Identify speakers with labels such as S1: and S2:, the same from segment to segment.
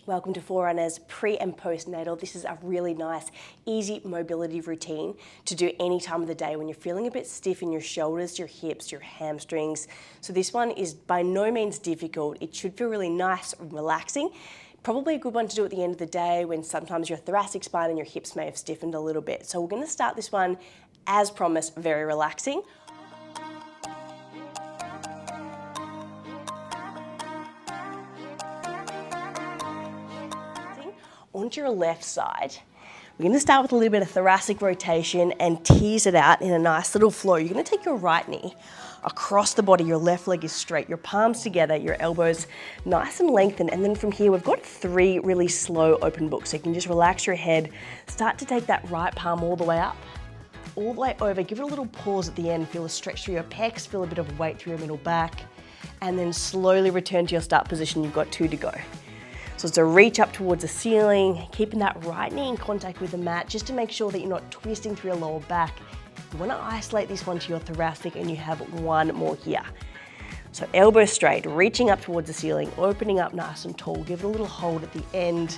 S1: Welcome to Forerunners pre and postnatal. This is a really nice, easy mobility routine to do any time of the day when you're feeling a bit stiff in your shoulders, your hips, your hamstrings. So this one is by no means difficult. It should feel really nice and relaxing. Probably a good one to do at the end of the day when sometimes your thoracic spine and your hips may have stiffened a little bit. So we're going to start this one, as promised, very relaxing. Onto your left side. We're going to start with a little bit of thoracic rotation and tease it out in a nice little flow. You're going to take your right knee across the body, your left leg is straight, your palms together, your elbows nice and lengthened, and then from here we've got 3 really slow open books. So you can just relax your head, start to take that right palm all the way up, all the way over, give it a little pause at the end, feel a stretch through your pecs, feel a bit of weight through your middle back, and then slowly return to your start position. You've got 2 to go. So it's a reach up towards the ceiling, keeping that right knee in contact with the mat just to make sure that you're not twisting through your lower back. You want to isolate this one to your thoracic, and you have 1 more here. So elbow straight, reaching up towards the ceiling, opening up nice and tall. Give it a little hold at the end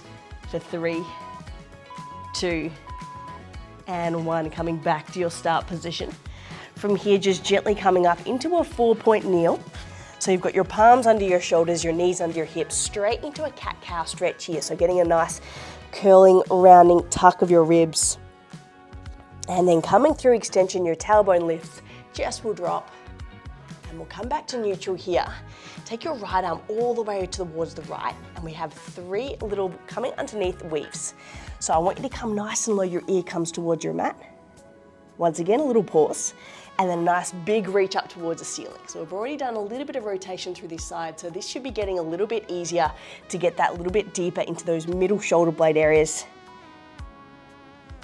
S1: for 3, 2, and 1. Coming back to your start position. From here, just gently coming up into a 4-point kneel. So you've got your palms under your shoulders, your knees under your hips, straight into a cat-cow stretch here. So getting a nice curling, rounding tuck of your ribs. And then coming through extension, your tailbone lifts, chest will drop. And we'll come back to neutral here. Take your right arm all the way towards the right, and we have 3 little coming underneath weaves. So I want you to come nice and low, your ear comes towards your mat. Once again, a little pause. And then a nice big reach up towards the ceiling. So we've already done a little bit of rotation through this side, so this should be getting a little bit easier to get that little bit deeper into those middle shoulder blade areas.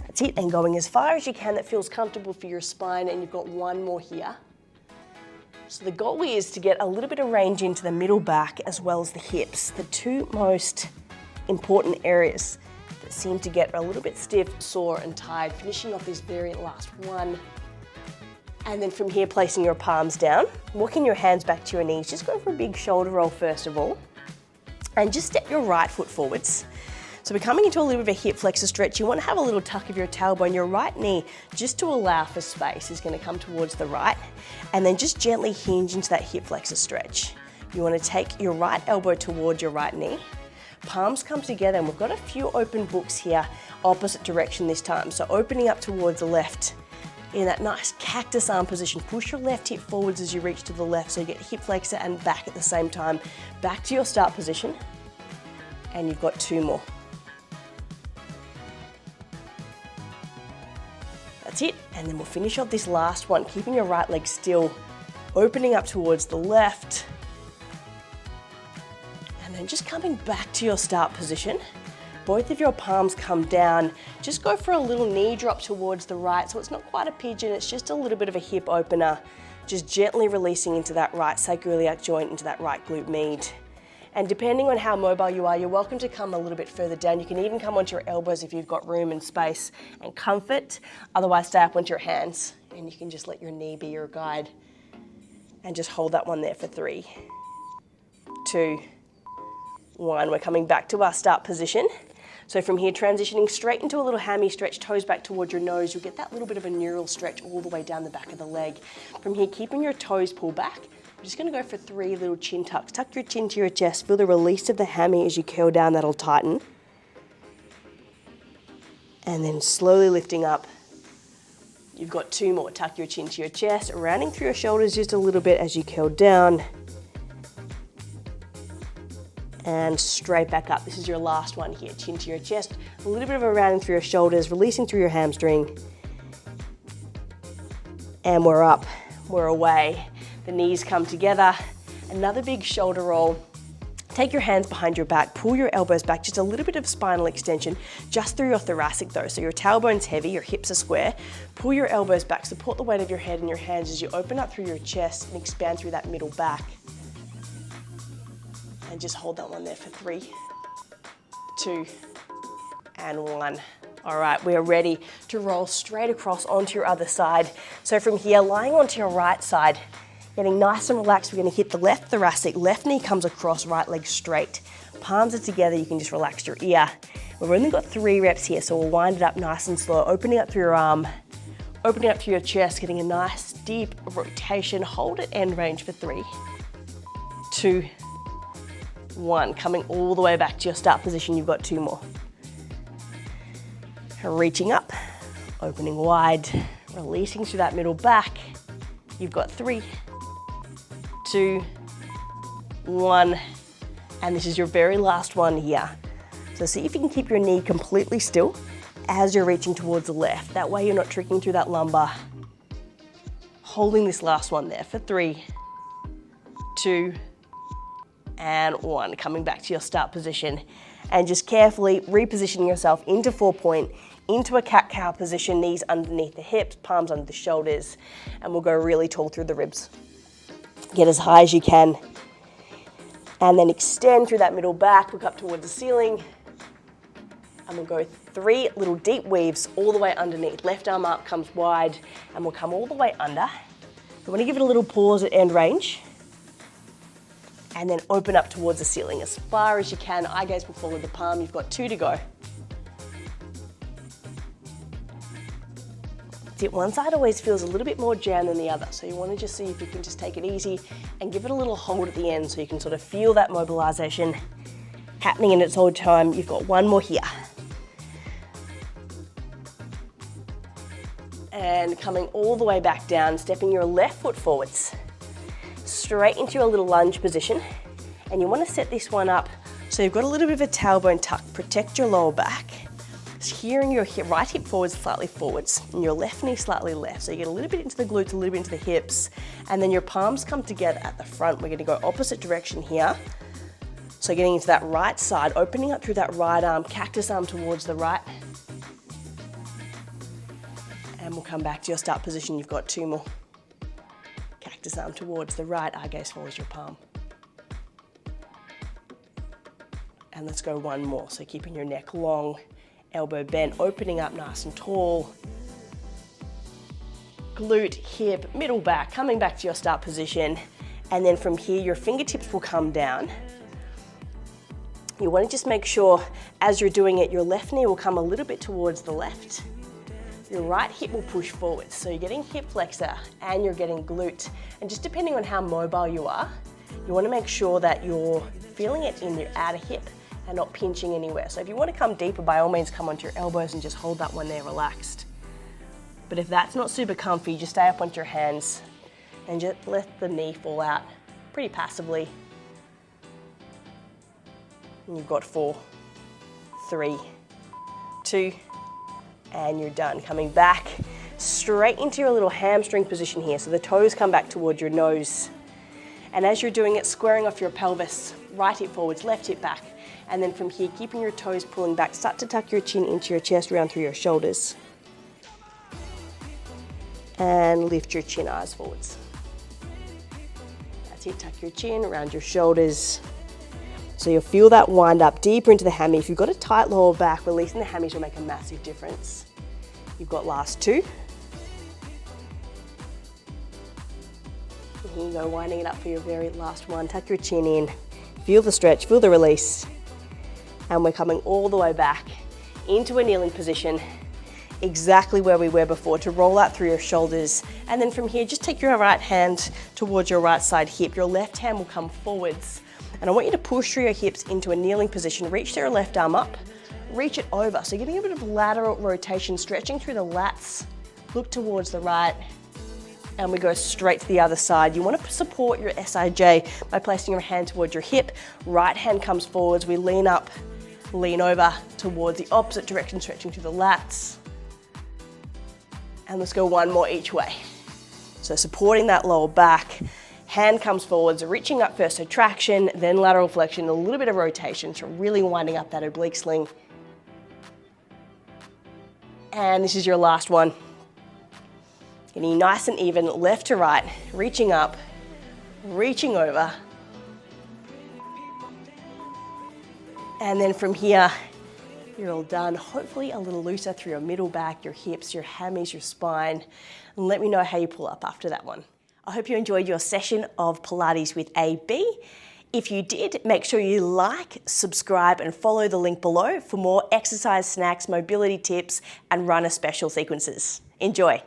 S1: That's it, and going as far as you can that feels comfortable for your spine, and you've got 1 more here. So the goal is to get a little bit of range into the middle back as well as the hips, the 2 most important areas that seem to get a little bit stiff, sore and tired. Finishing off this very last one. And then from here, placing your palms down, walking your hands back to your knees, just go for a big shoulder roll first of all, and just step your right foot forwards. So we're coming into a little bit of a hip flexor stretch. You want to have a little tuck of your tailbone. Your right knee, just to allow for space, is going to come towards the right, and then just gently hinge into that hip flexor stretch. You want to take your right elbow towards your right knee. Palms come together, and we've got a few open books here, opposite direction this time. So opening up towards the left, in that nice cactus arm position. Push your left hip forwards as you reach to the left, so you get hip flexor and back at the same time. Back to your start position, and you've got 2 more. That's it, and then we'll finish off this last one, keeping your right leg still, opening up towards the left, and then just coming back to your start position. Both of your palms come down. Just go for a little knee drop towards the right, so it's not quite a pigeon, it's just a little bit of a hip opener. Just gently releasing into that right sacroiliac joint, into that right glute med. And depending on how mobile you are, you're welcome to come a little bit further down. You can even come onto your elbows if you've got room and space and comfort. Otherwise, stay up onto your hands, and you can just let your knee be your guide. And just hold that one there for 3, 2, 1. We're coming back to our start position. So from here, transitioning straight into a little hammy stretch, toes back towards your nose. You'll get that little bit of a neural stretch all the way down the back of the leg. From here, keeping your toes pulled back, we're just going to go for 3 little chin tucks. Tuck your chin to your chest. Feel the release of the hammy as you curl down. That'll tighten. And then slowly lifting up. You've got 2 more. Tuck your chin to your chest, rounding through your shoulders just a little bit as you curl down. And straight back up. This is your last one here. Chin to your chest, a little bit of a rounding through your shoulders, releasing through your hamstring. And we're up, we're away. The knees come together. Another big shoulder roll. Take your hands behind your back, pull your elbows back, just a little bit of spinal extension, just through your thoracic though. So your tailbone's heavy, your hips are square. Pull your elbows back, support the weight of your head and your hands as you open up through your chest and expand through that middle back. And just hold that one there for 3, 2, and 1. All right, we are ready to roll straight across onto your other side. So from here, lying onto your right side, getting nice and relaxed, we're going to hit the left thoracic, left knee comes across, right leg straight. palms are together, you can just relax your ear. We've only got 3 reps here, so we'll wind it up nice and slow, opening up through your arm, opening up through your chest, getting a nice deep rotation. Hold at end range for 3, 2, 1. Coming all the way back to your start position, you've got 2 more. Reaching up, opening wide, releasing through that middle back. You've got 3, 2, 1, and this is your very last one here. So see if you can keep your knee completely still as you're reaching towards the left. That way you're not tricking through that lumbar. Holding this last one there for 3, 2, and 1. Coming back to your start position and just carefully repositioning yourself into 4-point, into a cat-cow position, knees underneath the hips, palms under the shoulders, and we'll go really tall through the ribs. Get as high as you can, and then extend through that middle back, look up towards the ceiling, and we'll go 3 little deep weaves all the way underneath. Left arm up, comes wide, and we'll come all the way under. We want to give it a little pause at end range, and then open up towards the ceiling as far as you can. Eye gaze will follow the palm. You've got 2 to go. One side always feels a little bit more jammed than the other, so you want to just see if you can just take it easy and give it a little hold at the end so you can sort of feel that mobilization happening in its own time. You've got 1 more here. And coming all the way back down, stepping your left foot forwards, straight into your little lunge position. And you want to set this one up so you've got a little bit of a tailbone tuck, protect your lower back. Hearing your right hip forwards, slightly forwards, and your left knee slightly left. So you get a little bit into the glutes, a little bit into the hips, and then your palms come together at the front. We're gonna go opposite direction here. So getting into that right side, opening up through that right arm, cactus arm towards the right. And we'll come back to your start position. You've got 2 more. Cactus arm towards the right, eye gaze follows your palm. And let's go 1 more. So keeping your neck long, elbow bent, opening up nice and tall. Glute, hip, middle back, coming back to your start position. And then from here, your fingertips will come down. You want to just make sure as you're doing it, your left knee will come a little bit towards the left. Your right hip will push forward. So you're getting hip flexor and you're getting glute. And just depending on how mobile you are, you want to make sure that you're feeling it in your outer hip and not pinching anywhere. So if you want to come deeper, by all means come onto your elbows and just hold that one there relaxed. But if that's not super comfy, just stay up onto your hands and just let the knee fall out pretty passively. And you've got 4, 3, 2, and you're done. Coming back straight into your little hamstring position here. So the toes come back towards your nose. And as you're doing it, squaring off your pelvis, right hip forwards, left hip back. And then from here, keeping your toes pulling back, start to tuck your chin into your chest, round through your shoulders. And lift your chin, eyes forwards. That's it, tuck your chin, around your shoulders. So you'll feel that wind up deeper into the hammy. If you've got a tight lower back, releasing the hammies will make a massive difference. You've got last 2. And here you go, winding it up for your very last one. Tuck your chin in, feel the stretch, feel the release. And we're coming all the way back into a kneeling position, exactly where we were before, to roll out through your shoulders. And then from here, just take your right hand towards your right side hip. Your left hand will come forwards. And I want you to push through your hips into a kneeling position. Reach your left arm up, reach it over. So you're getting a bit of lateral rotation, stretching through the lats. Look towards the right. And we go straight to the other side. You want to support your SIJ by placing your hand towards your hip. Right hand comes forwards. We lean up, lean over towards the opposite direction, stretching through the lats. And let's go 1 more each way. So supporting that lower back. Hand comes forwards, reaching up first, so traction, then lateral flexion, a little bit of rotation, so really winding up that oblique sling. And this is your last one. Getting nice and even, left to right, reaching up, reaching over. And then from here, you're all done. Hopefully a little looser through your middle back, your hips, your hammies, your spine. And let me know how you pull up after that one. I hope you enjoyed your session of Pilates with AB. If you did, make sure you like, subscribe, and follow the link below for more exercise snacks, mobility tips, and runner special sequences. Enjoy.